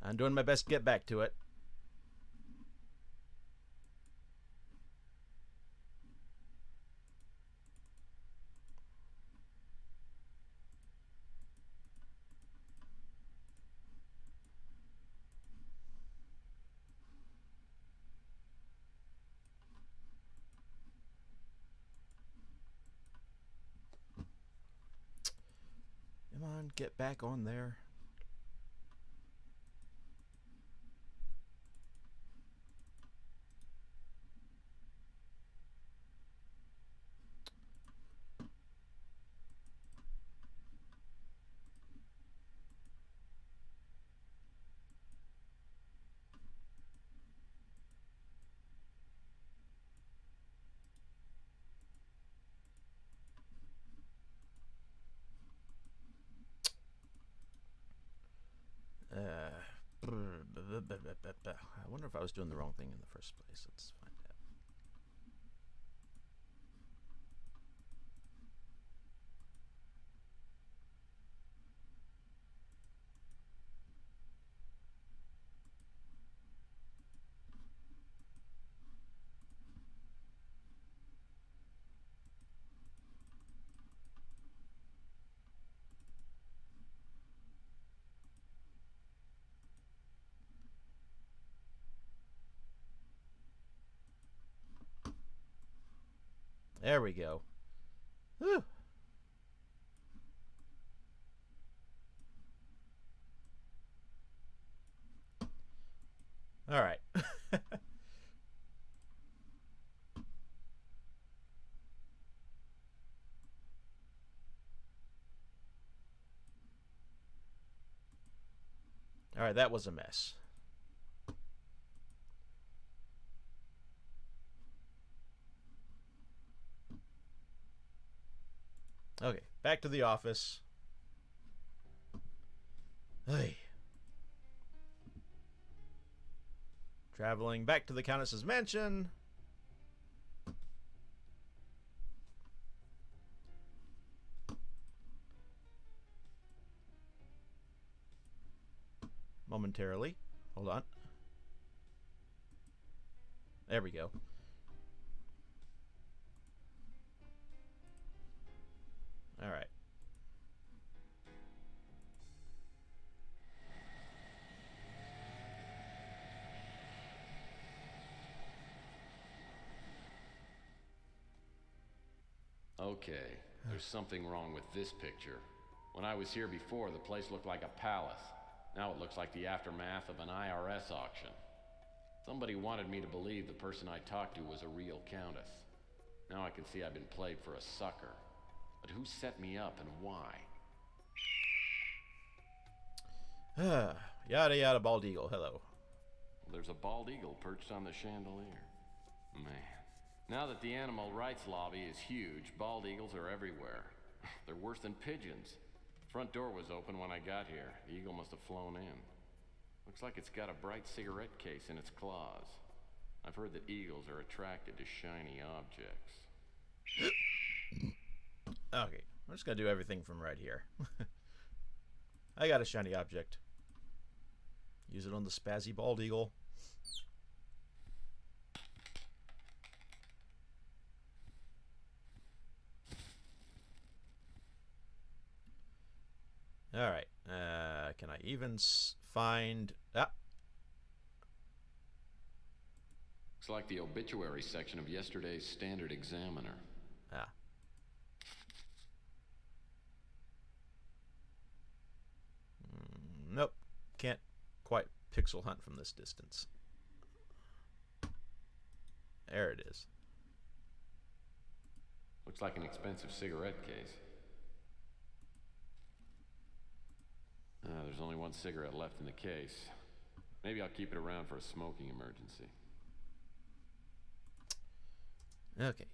I'm doing my best to get back to it. Come on, get back on there. I wonder if I was doing the wrong thing in the first place. Let's find out. There we go. Whew. All right. All right, that was a mess. Okay, back to the office. Hey. Traveling back to the Countess's mansion. Momentarily. Hold on. There we go. All right. Okay, there's something wrong with this picture. When I was here before, the place looked like a palace. Now it looks like the aftermath of an IRS auction. Somebody wanted me to believe the person I talked to was a real countess. Now I can see I've been played for a sucker. But who set me up and why? Yada yada, bald eagle. Hello. There's a bald eagle perched on the chandelier. Man. Now that the animal rights lobby is huge, bald eagles are everywhere. They're worse than pigeons. Front door was open when I got here. The eagle must have flown in. Looks like it's got a bright cigarette case in its claws. I've heard that eagles are attracted to shiny objects. Okay, I'm just gonna do everything from right here. I got a shiny object. Use it on the spazzy bald eagle. All right. Can I even find? Ah. Looks like the obituary section of yesterday's Standard Examiner. Ah. Nope. Can't quite pixel hunt from this distance. There it is. Looks like an expensive cigarette case. There's only one cigarette left in the case. Maybe I'll keep it around for a smoking emergency. Okay.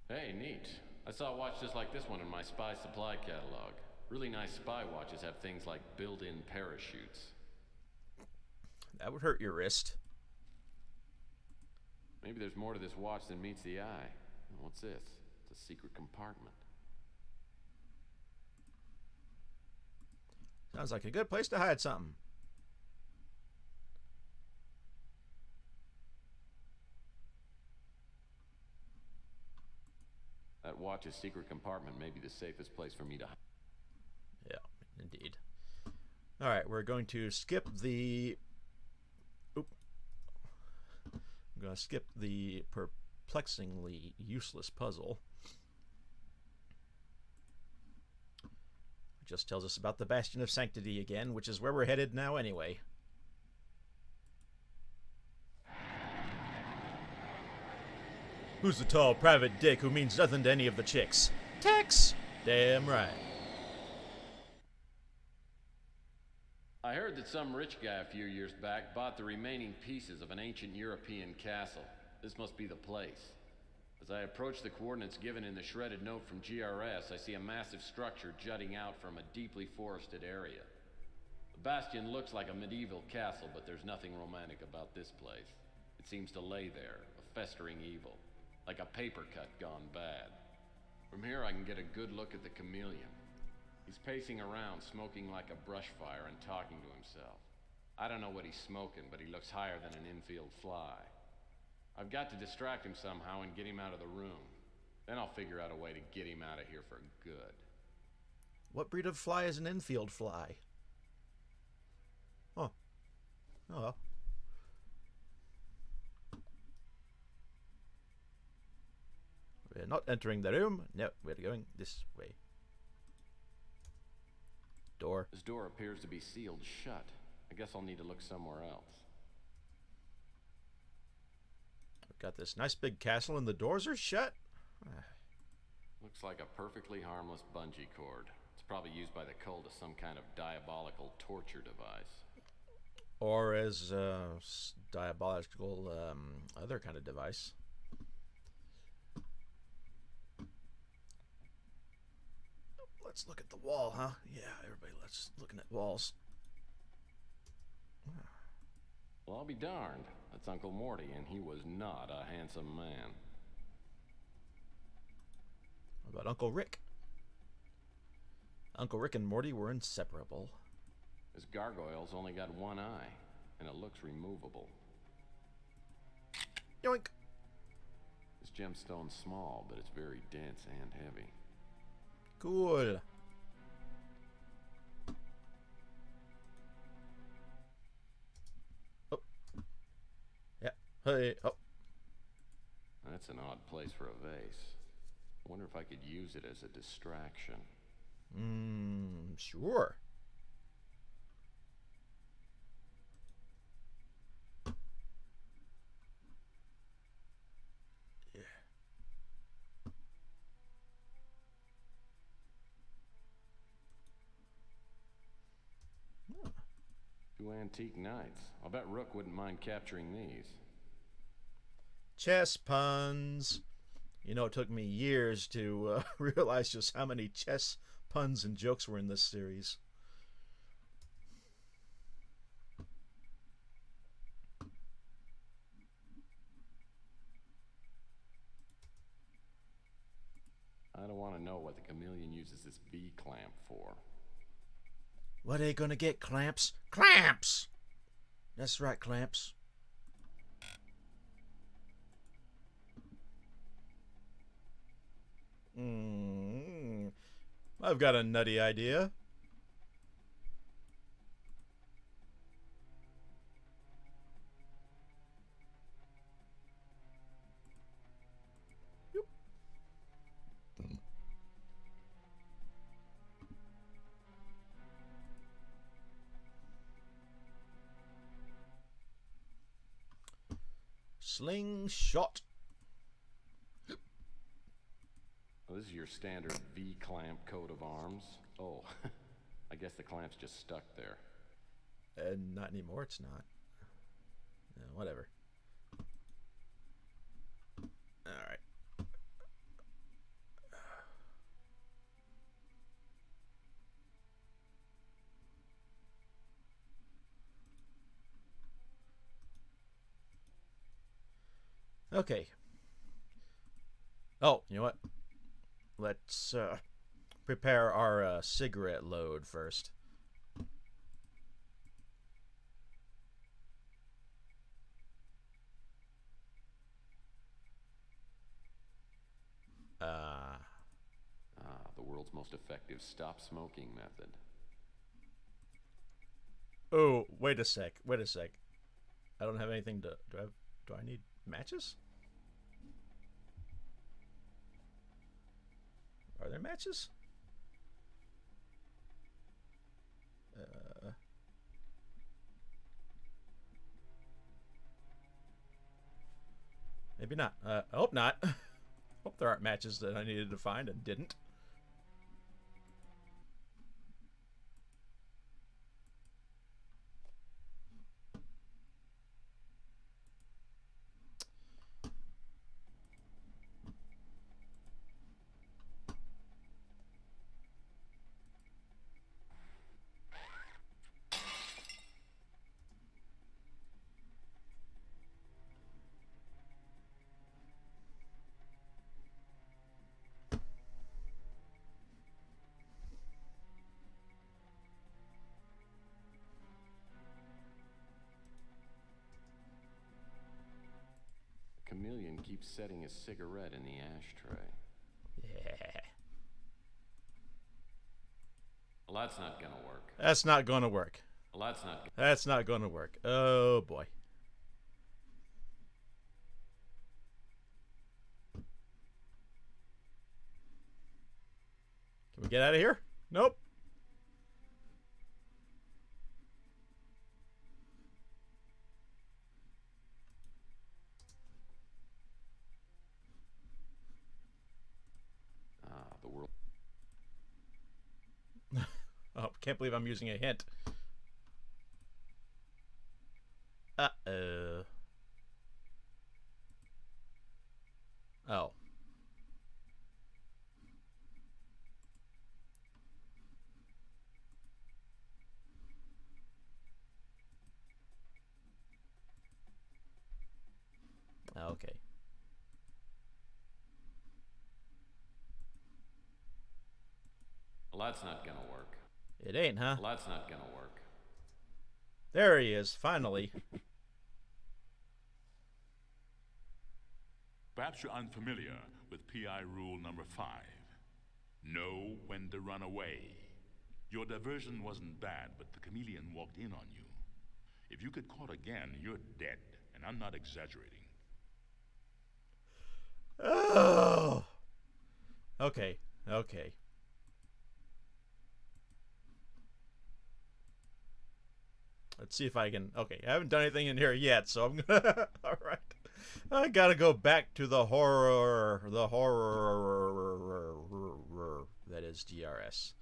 Hey, neat. I saw a watch just like this one in my spy supply catalog. Really nice spy watches have things like built-in parachutes. That would hurt your wrist. Maybe there's more to this watch than meets the eye. What's this? It's It's a secret compartment. Sounds like a good place to hide something. That watch's secret compartment may be the safest place for me to hide. Yeah, indeed. All right, we're going to skip the... Oop. I'm going to skip the perplexingly useless puzzle. It just tells us about the Bastion of Sanctity again, which is where we're headed now anyway. Who's the tall private dick who means nothing to any of the chicks? Tex! Damn right. I heard that some rich guy a few years back bought the remaining pieces of an ancient European castle. This must be the place. As I approach the coordinates given in the shredded note from GRS, I see a massive structure jutting out from a deeply forested area. The bastion looks like a medieval castle, but there's nothing romantic about this place. It seems to lay there, a festering evil, like a paper cut gone bad. From here I can get a good look at the Chameleon. He's pacing around, smoking like a brush fire and talking to himself. I don't know what he's smoking, but he looks higher than an infield fly. I've got to distract him somehow and get him out of the room. Then I'll figure out a way to get him out of here for good. What breed of fly is an infield fly? Oh. Oh well. We're not entering the room. No, we're going this way. Door. This door appears to be sealed shut. I guess I'll need to look somewhere else. We've got this nice big castle and the doors are shut. Looks like a perfectly harmless bungee cord. It's probably used by the cult as some kind of diabolical torture device. Or as diabolical other kind of device. Let's look at the wall, huh? Yeah, everybody, let's looking at walls. Well, I'll be darned. That's Uncle Morty, and he was not a handsome man. What about Uncle Rick? Uncle Rick and Morty were inseparable. This gargoyle's only got one eye, and it looks removable. Yoink! This gemstone's small, but it's very dense and heavy. Cool. Oh. Yeah. Hey. Oh. That's an odd place for a vase. I wonder if I could use it as a distraction. Sure. Yeah. Two antique knights. I'll bet Rook wouldn't mind capturing these. Chess puns. You know, it took me years to realize just how many chess puns and jokes were in this series. I don't want to know what the Chameleon uses this V-clamp for. What are they gonna get, Clamps? Clamps! That's right, Clamps. I've got a nutty idea. Yoop. Slingshot. Well, this is your standard V-clamp coat of arms. Oh, I guess the clamp's just stuck there. Not anymore, it's not. Yeah, whatever. Alright. Okay. Oh, you know what? let's prepare our cigarette load first. The world's most effective stop smoking method. Oh, wait a sec. Wait a sec. I don't have anything to. Do I need matches? Are there matches? Maybe not. I hope not. Hope there aren't matches that I needed to find and didn't. Chameleon keeps setting his cigarette in the ashtray. Yeah. Well, that's not gonna work. That's not gonna work. Well, that's not. That's not gonna work. Oh boy. Can we get out of here? Nope. The world. Oh, can't believe I'm using a hint. Uh-oh. Oh. Okay. Well, that's not gonna work. It ain't, huh? Well, that's not gonna work. There he is, finally. Perhaps you're unfamiliar with PI rule number 5. Know when to run away. Your diversion wasn't bad, but the chameleon walked in on you. If you get caught again, you're dead, and I'm not exaggerating. Oh. Okay. Okay. Let's see if I can. Okay, I haven't done anything in here yet, so I'm gonna. All right. I gotta go back to the horror. The horror. That is DRS.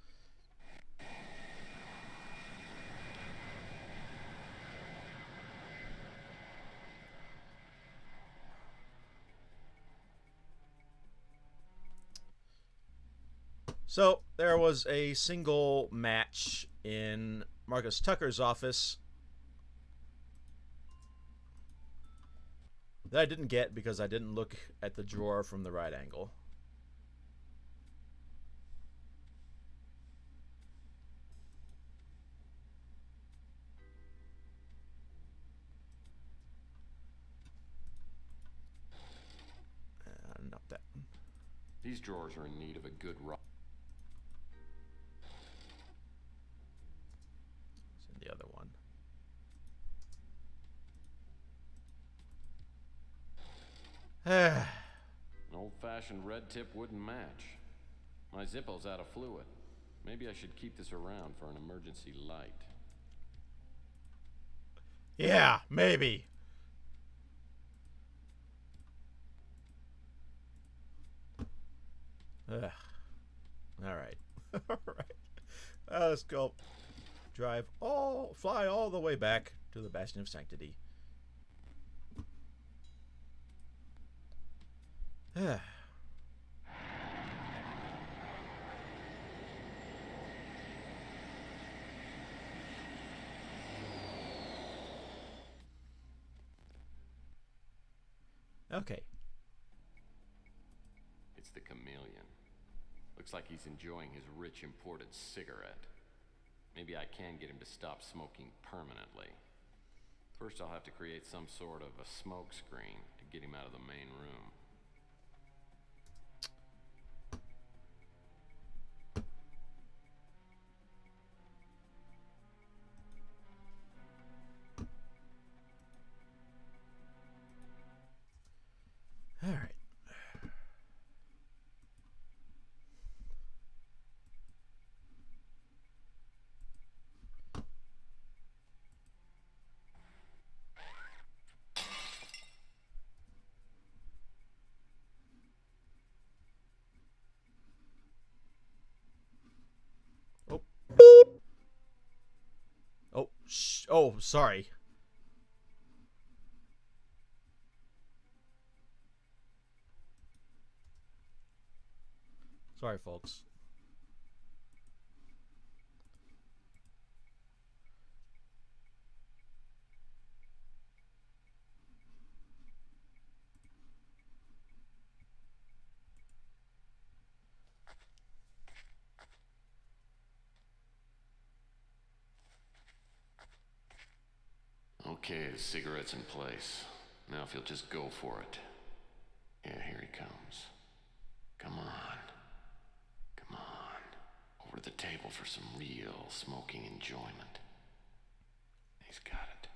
So there was a single match in Marcus Tucker's office that I didn't get because I didn't look at the drawer from the right angle. Not that one. These drawers are in need of a good rub. It's in the other one. An old-fashioned red tip wouldn't match. My Zippo's out of fluid. Maybe I should keep this around for an emergency light. Yeah, maybe. Ugh. All right. All right. Let's go. Fly all the way back to the Bastion of Sanctity. Okay. It's the Chameleon. Looks like he's enjoying his rich imported cigarette. Maybe I can get him to stop smoking permanently. First, I'll have to create some sort of a smoke screen to get him out of the main room. All right. Oh. Beep. Oh, oh, sorry. Sorry, folks. Okay, the cigarette's in place. Now if you'll just go for it. Yeah, here he comes. Come on. Come on. Over to the table for some real smoking enjoyment. He's got it.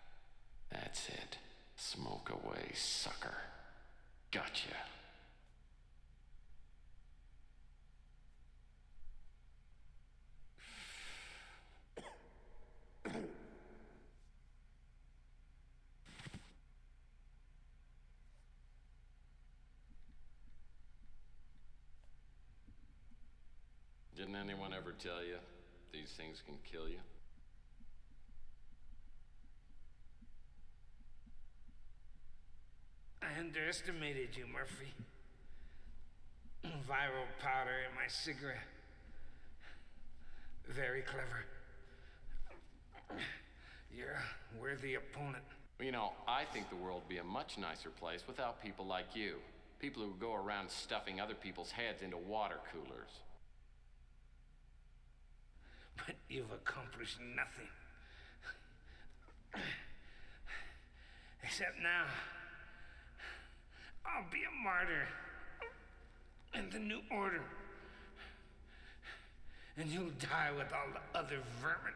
That's it. Smoke away, sucker. Gotcha. Didn't anyone ever tell you these things can kill you? I underestimated you, Murphy. Viral powder in my cigarette. Very clever. You're a worthy opponent. Well, you know, I think the world would be a much nicer place without people like you. People who go around stuffing other people's heads into water coolers. But you've accomplished nothing. Except now, I'll be a martyr in the New Order. And you'll die with all the other vermin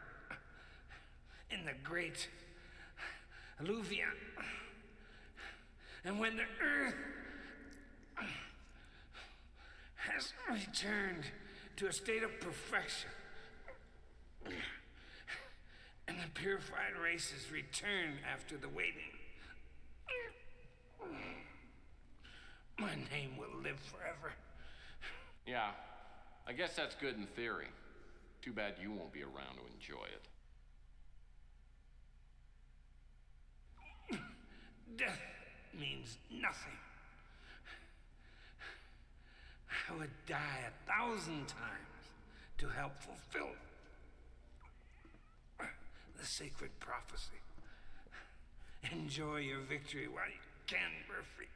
in the great Alluvion. And when the Earth has returned to a state of perfection, and the purified races return after the waiting, my name will live forever. Yeah, I guess that's good in theory. Too bad you won't be around to enjoy it. Death means nothing. I would die 1,000 times to help fulfill the sacred prophecy. Enjoy your victory while you can, Murphy.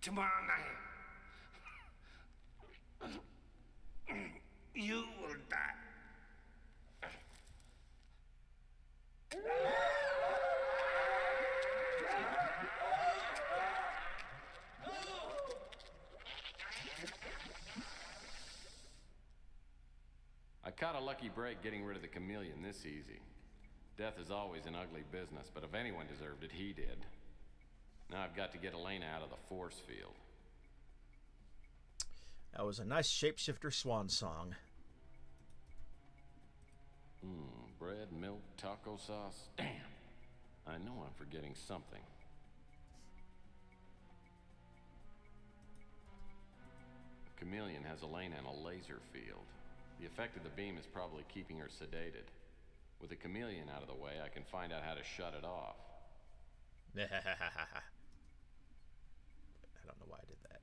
Tomorrow night, you will die. I caught a lucky break getting rid of the Chameleon this easy. Death is always an ugly business, but if anyone deserved it, he did. Now I've got to get Elena out of the force field. That was a nice shapeshifter swan song. Bread, milk, taco sauce. Damn. I know I'm forgetting something. The Chameleon has Elena in a laser field. The effect of the beam is probably keeping her sedated. With the Chameleon out of the way, I can find out how to shut it off. I don't know why I did that.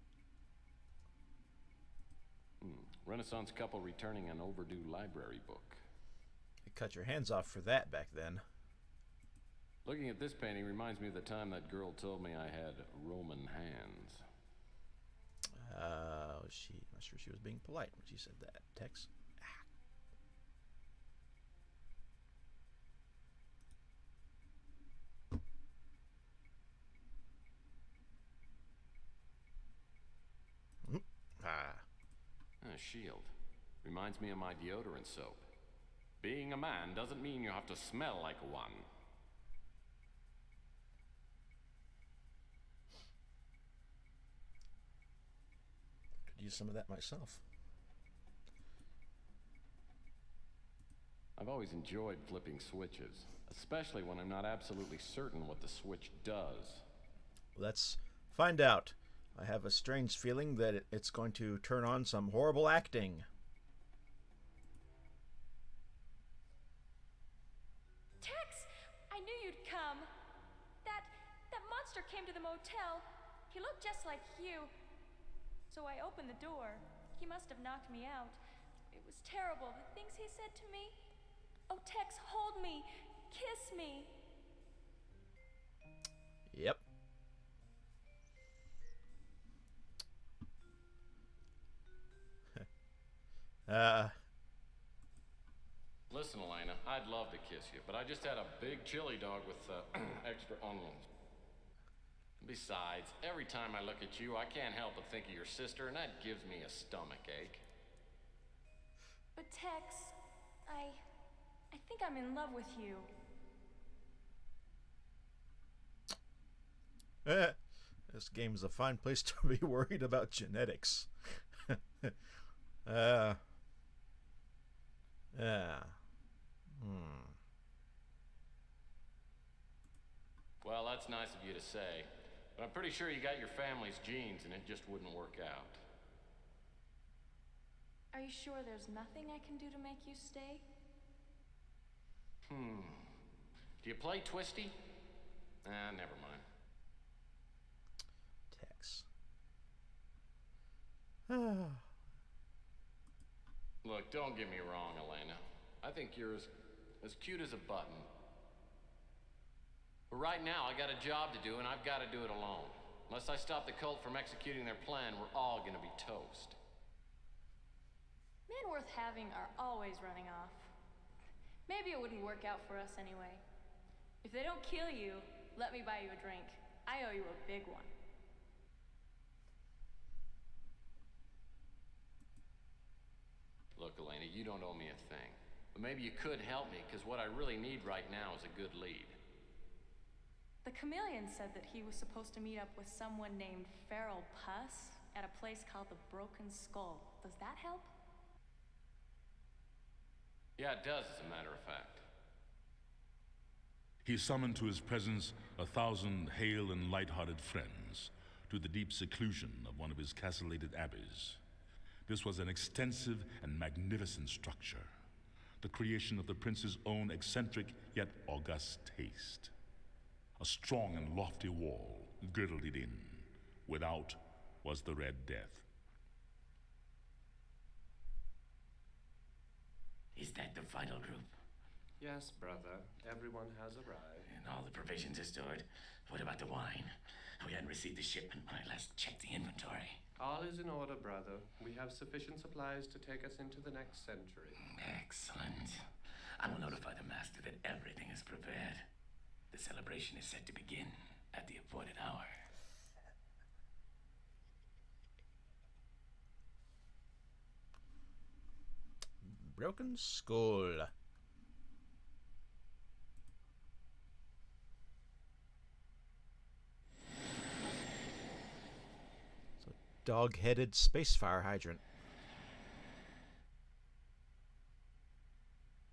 Renaissance couple returning an overdue library book. You cut your hands off for that back then. Looking at this painting reminds me of the time that girl told me I had Roman hands. Oh, she she was being polite when she said that. Tex. A shield. Reminds me of my deodorant soap. Being a man doesn't mean you have to smell like one. Could use some of that myself. I've always enjoyed flipping switches, especially when I'm not absolutely certain what the switch does. Let's find out. I have a strange feeling that it's going to turn on some horrible acting. Tex! I knew you'd come. That monster came to the motel. He looked just like you. So I opened the door. He must have knocked me out. It was terrible, the things he said to me. Oh, Tex, hold me. Kiss me. Yep. Listen, Elena, I'd love to kiss you, but I just had a big chili dog with extra onions. Besides, every time I look at you, I can't help but think of your sister, and that gives me a stomach ache. But Tex, I think I'm in love with you. This game is a fine place to be worried about genetics. Well, that's nice of you to say, but I'm pretty sure you got your family's genes and it just wouldn't work out. Are you sure there's nothing I can do to make you stay? Do you play Twisty? Never mind. Tex. Look, don't get me wrong, Elena. I think you're as cute as a button. But right now, I got a job to do, and I've got to do it alone. Unless I stop the cult from executing their plan, we're all gonna be toast. Men worth having are always running off. Maybe it wouldn't work out for us anyway. If they don't kill you, let me buy you a drink. I owe you a big one. Look, Elena, you don't owe me a thing. But maybe you could help me, because what I really need right now is a good lead. The Chameleon said that he was supposed to meet up with someone named Feral Puss at a place called the Broken Skull. Does that help? Yeah, it does, as a matter of fact. He summoned to his presence 1,000 hale and light-hearted friends to the deep seclusion of one of his castellated abbeys. This was an extensive and magnificent structure, the creation of the prince's own eccentric yet august taste. A strong and lofty wall girdled it in. Without was the Red Death. Is that the final group? Yes, brother. Everyone has arrived. And all the provisions are stored. What about the wine? We hadn't received the shipment when I last checked the inventory. All is in order, brother. We have sufficient supplies to take us into the next century. Excellent. I will notify the master that everything is prepared. The celebration is set to begin at the appointed hour. Broken Skull. It's a dog-headed space fire hydrant.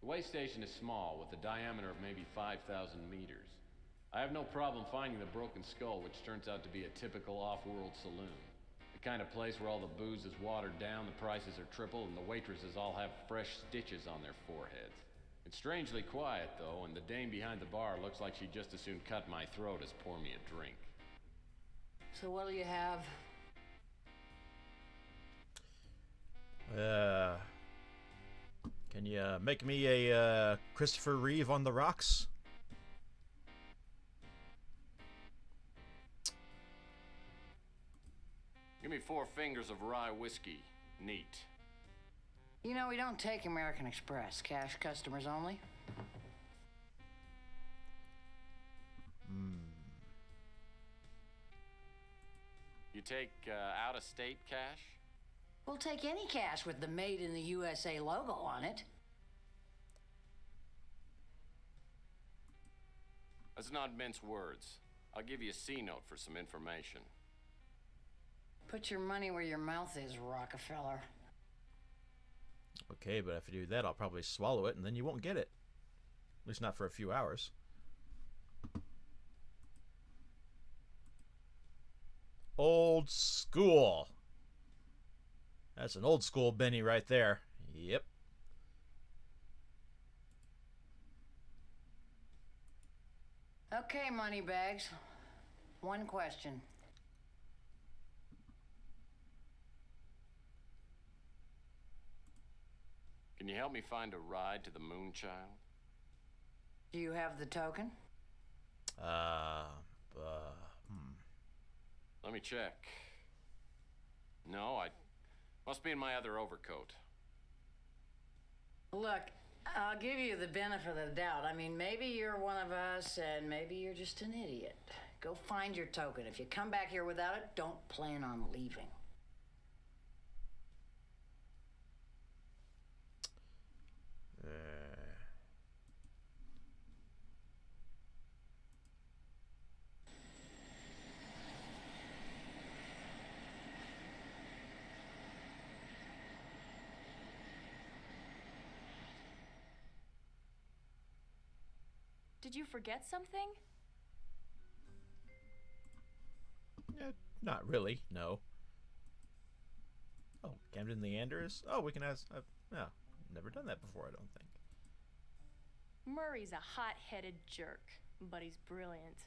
The way station is small, with a diameter of maybe 5,000 meters. I have no problem finding the Broken Skull, which turns out to be a typical off-world saloon. The kind of place where all the booze is watered down, the prices are triple, and the waitresses all have fresh stitches on their foreheads. It's strangely quiet, though, and the dame behind the bar looks like she'd just as soon cut my throat as pour me a drink. So what'll you have? Can you make me a Christopher Reeve on the rocks? Give me 4 fingers of rye whiskey. Neat. You know, we don't take American Express. Cash customers only. You take out-of-state cash? We'll take any cash with the Made in the USA logo on it. Let's not mince words. I'll give you a C-note for some information. Put your money where your mouth is, Rockefeller. Okay, but if you do that, I'll probably swallow it, and then you won't get it. At least not for a few hours. Old school. That's an old school Benny right there. Yep. Okay, moneybags. One question. Can you help me find a ride to the Moonchild? Do you have the token? Let me check. No, I must be in my other overcoat. Look, I'll give you the benefit of the doubt. I mean, maybe you're one of us, and maybe you're just an idiot. Go find your token. If you come back here without it, don't plan on leaving. Did you forget something? Not really, no. Oh, Camden Leanders? Oh, we can ask... no, never done that before, I don't think. Murray's a hot-headed jerk, but he's brilliant.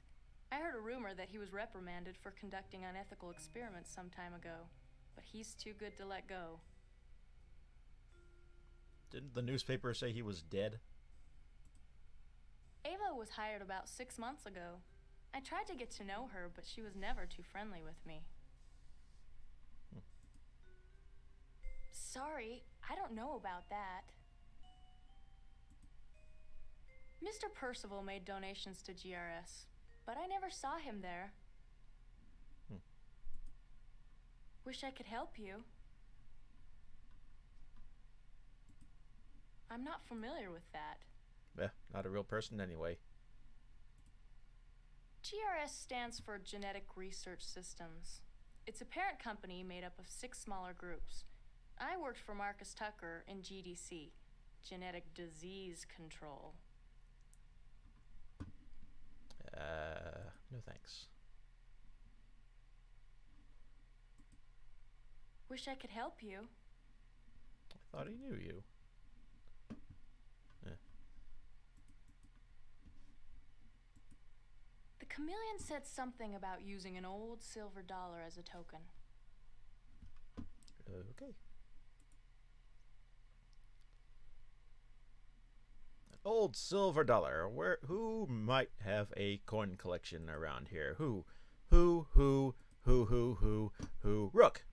I heard a rumor that he was reprimanded for conducting unethical experiments some time ago, but he's too good to let go. Didn't the newspaper say he was dead? Ava was hired about 6 months ago. I tried to get to know her, but she was never too friendly with me. Sorry, I don't know about that. Mr. Percival made donations to GRS, but I never saw him there. Wish I could help you. I'm not familiar with that. Yeah, not a real person anyway. GRS stands for Genetic Research Systems. It's a parent company made up of 6 smaller groups. I worked for Marcus Tucker in GDC, Genetic Disease Control. No thanks. Wish I could help you. I thought he knew you. The Chameleon said something about using an old silver dollar as a token. Okay. An old silver dollar. Who might have a coin collection around here? Who? Rook.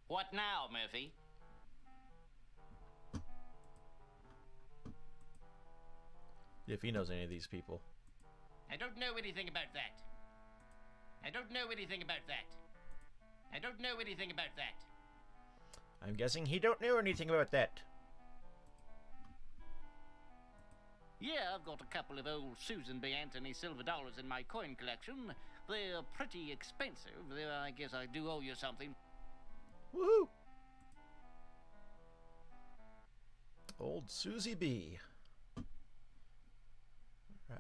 What now, Murphy? If he knows any of these people. I don't know anything about that. I don't know anything about that. I don't know anything about that. I'm guessing he don't know anything about that. Yeah, I've got a couple of old Susan B. Anthony silver dollars in my coin collection. They're pretty expensive. I guess I do owe you something. Woohoo! Old Susie B. Right.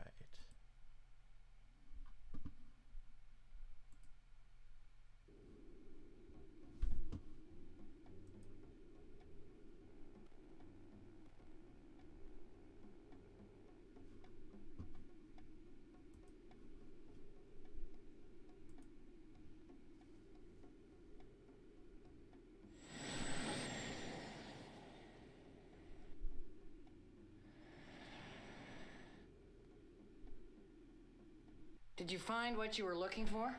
Did you find what you were looking for?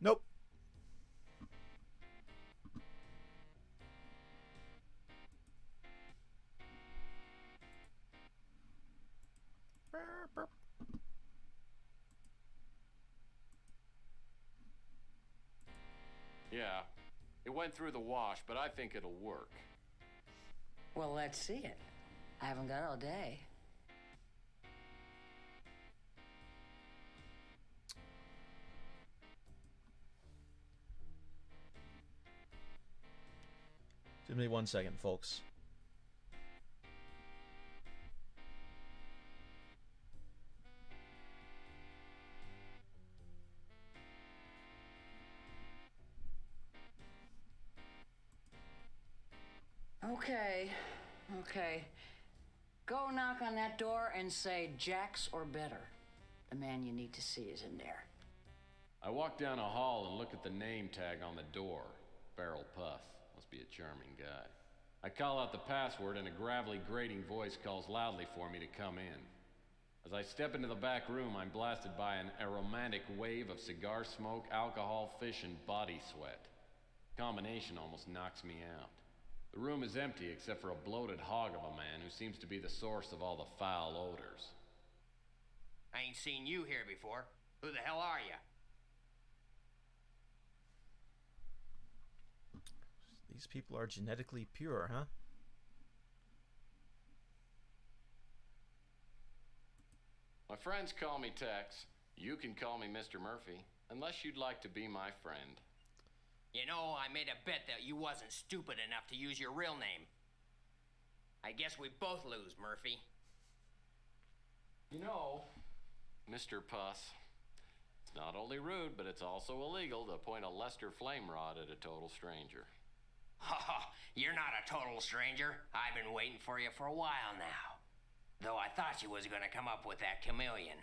Nope. Yeah, it went through the wash, but I think it'll work. Well, let's see it. I haven't got all day. Give me 1 second, folks. Okay. Go knock on that door and say Jax or better. The man you need to see is in there. I walked down a hall and looked at the name tag on the door. Feral Puff. Must be a charming guy. I call out the password and a gravelly, grating voice calls loudly for me to come in. As I step into the back room, I'm blasted by an aromatic wave of cigar smoke, alcohol, fish, and body sweat. Combination almost knocks me out. The room is empty except for a bloated hog of a man who seems to be the source of all the foul odors. I ain't seen you here before. Who the hell are you? These people are genetically pure, huh? My friends call me Tex. You can call me Mr. Murphy, unless you'd like to be my friend. You know, I made a bet that you wasn't stupid enough to use your real name. I guess we both lose, Murphy. You know, Mr. Puss, it's not only rude, but it's also illegal to point a Lester flame rod at a total stranger. Ha! You're not a total stranger. I've been waiting for you for a while now. Though I thought you was gonna come up with that chameleon.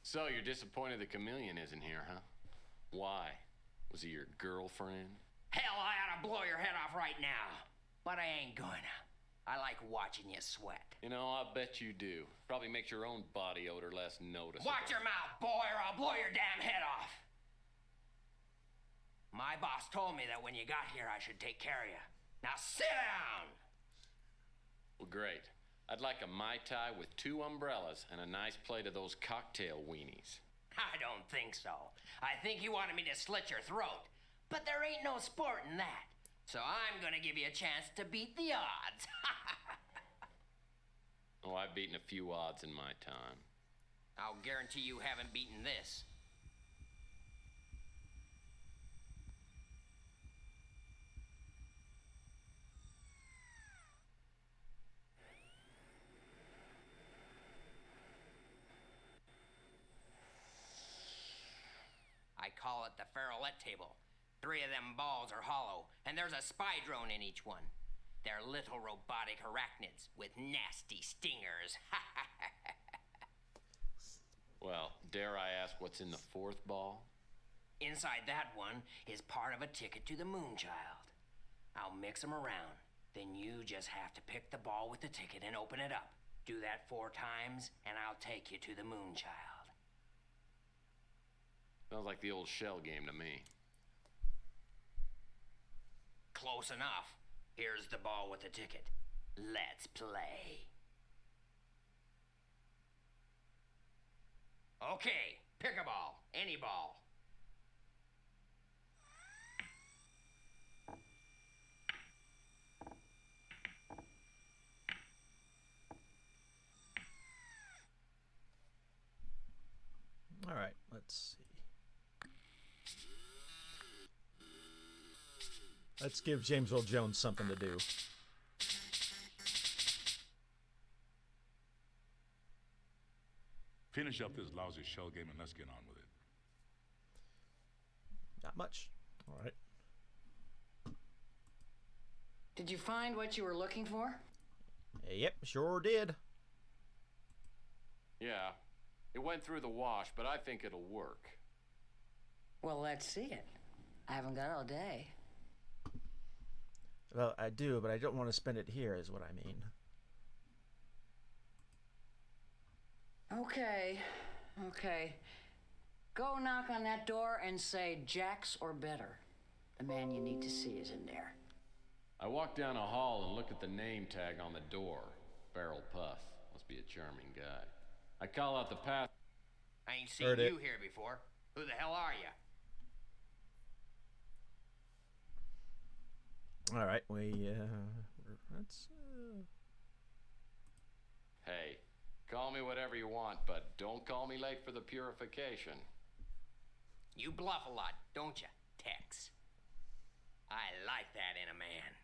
So you're disappointed the chameleon isn't here, huh? Why? Was he your girlfriend? Hell, I ought to blow your head off right now. But I ain't gonna. I like watching you sweat. You know, I bet you do. Probably makes your own body odor less noticeable. Watch your mouth, boy, or I'll blow your damn head off. My boss told me that when you got here, I should take care of you. Now sit down! Well, great. I'd like a Mai Tai with 2 umbrellas and a nice plate of those cocktail weenies. I don't think so. I think you wanted me to slit your throat. But there ain't no sport in that. So I'm gonna give you a chance to beat the odds. Oh, I've beaten a few odds in my time. I'll guarantee you haven't beaten this. I call it the Feralette table. 3 of them balls are hollow, and there's a spy drone in each one. They're little robotic arachnids with nasty stingers. Well, dare I ask what's in the 4th ball? Inside that one is part of a ticket to the Moonchild. I'll mix them around. Then you just have to pick the ball with the ticket and open it up. Do that 4 times, and I'll take you to the Moonchild. Sounds like the old shell game to me. Close enough. Here's the ball with the ticket. Let's play. Okay, pick a ball. Any ball. All right, let's see. Let's give James Earl Jones something to do. Finish up this lousy shell game and let's get on with it. Not much. All right. Did you find what you were looking for? Yep, sure did. Yeah, it went through the wash, but I think it'll work. Well, let's see it. I haven't got all day. Well, I do, but I don't want to spend it here, is what I mean. Okay. Go knock on that door and say Jax or better. The man you need to see is in there. I walk down a hall and look at the name tag on the door. Feral Puff. Must be a charming guy. I call out the path. I ain't seen Heard it. you here before. Who the hell are you? All right, let's. Hey, call me whatever you want, but don't call me late for the purification. You bluff a lot, don't you, Tex? I like that in a man.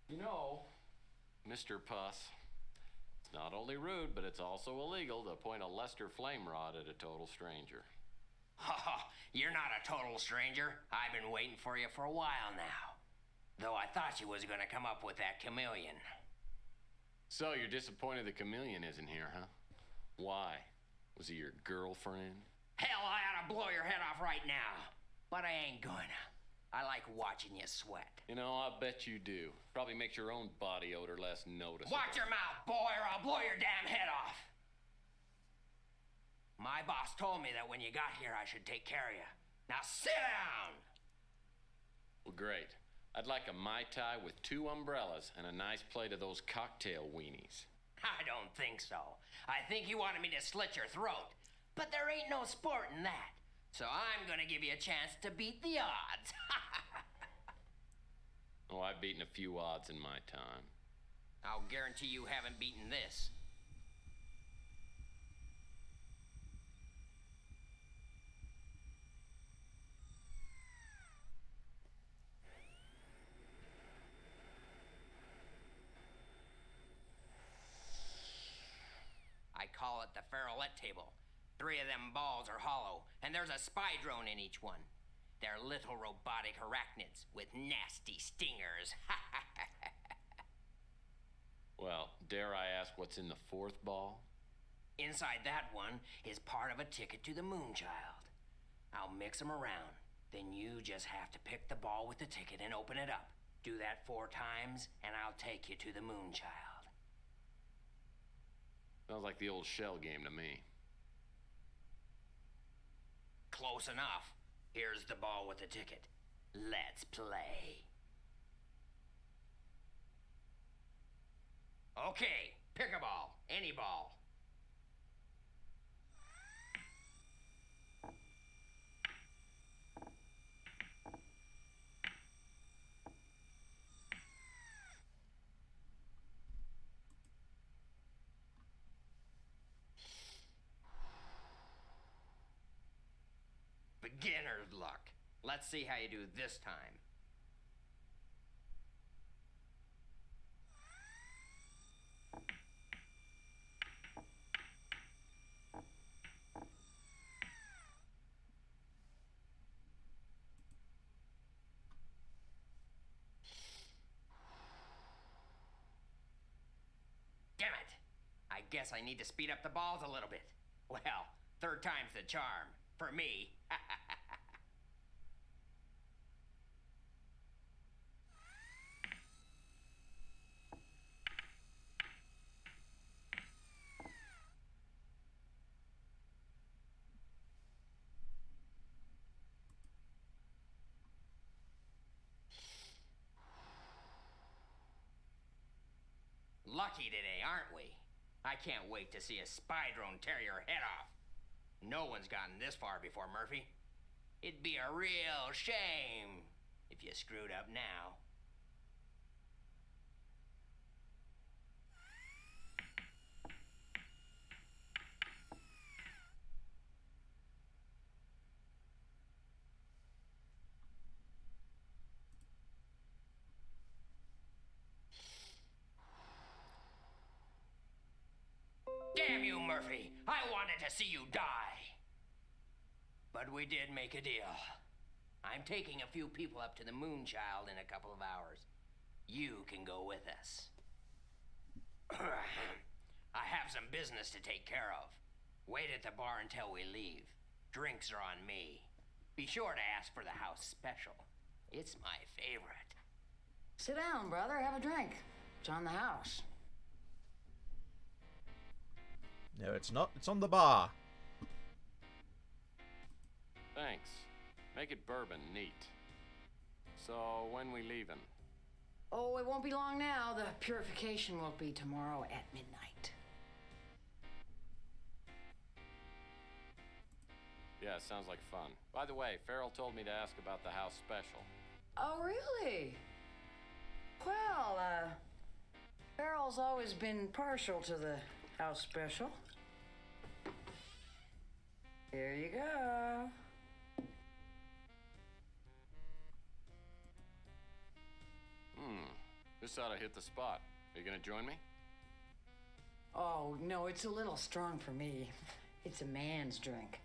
You know, Mr. Puss, it's not only rude, but it's also illegal to point a Lester flame rod at a total stranger. Oh, you're not a total stranger. I've been waiting for you for a while now. Though I thought you was gonna come up with that chameleon. So you're disappointed the chameleon isn't here, huh? Why? Was he your girlfriend? Hell, I ought to blow your head off right now. But I ain't gonna. I like watching you sweat. You know, I bet you do. Probably makes your own body odor less noticeable. Watch your mouth, boy, or I'll blow your damn head off. My boss told me that when you got here, I should take care of you. Now sit down! Well, great. I'd like a Mai Tai with 2 umbrellas and a nice plate of those cocktail weenies. I don't think so. I think you wanted me to slit your throat. But there ain't no sport in that. So I'm gonna give you a chance to beat the odds. Oh, I've beaten a few odds in my time. I'll guarantee you haven't beaten this. I call it the Feralette table. 3 of them balls are hollow, and there's a spy drone in each one. They're little robotic arachnids with nasty stingers. Well, dare I ask what's in the 4th ball? Inside that one is part of a ticket to the Moonchild. I'll mix them around. Then you just have to pick the ball with the ticket and open it up. Do that 4 times, and I'll take you to the Moonchild. Sounds like the old shell game to me. Close enough. Here's the ball with the ticket. Let's play. Okay, pick a ball. Any ball. Beginner's luck. Let's see how you do this time. Damn it! I guess I need to speed up the balls a little bit. Well, 3rd time's the charm. For me. Lucky today, aren't we? I can't wait to see a spy drone tear your head off. No one's gotten this far before, Murphy. It'd be a real shame if you screwed up now. Damn you, Murphy! I wanted to see you die! But we did make a deal. I'm taking a few people up to the Moonchild in a couple of hours. You can go with us. I have some business to take care of. Wait at the bar until we leave. Drinks are on me. Be sure to ask for the house special. It's my favorite. Sit down, brother. Have a drink. It's on the house. No, it's not. It's on the bar. Thanks. Make it bourbon, neat. So, when we leaving? Oh, it won't be long now. The purification will be tomorrow at midnight. Yeah, sounds like fun. By the way, Farrell told me to ask about the house special. Oh, really? Well, Farrell's always been partial to the house special. Here you go. This ought to hit the spot. Are you gonna join me? Oh, no, it's a little strong for me. It's a man's drink.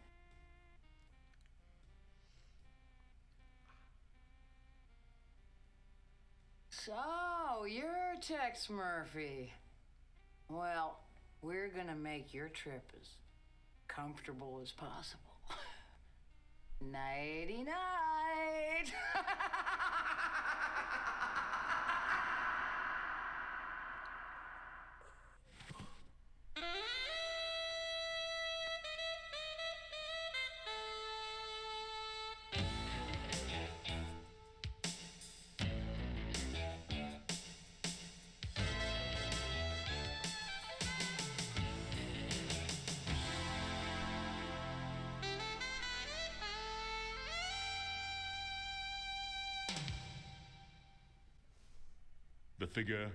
So, you're Tex Murphy. Well, we're gonna make your trip as comfortable as possible. Nighty night. The figure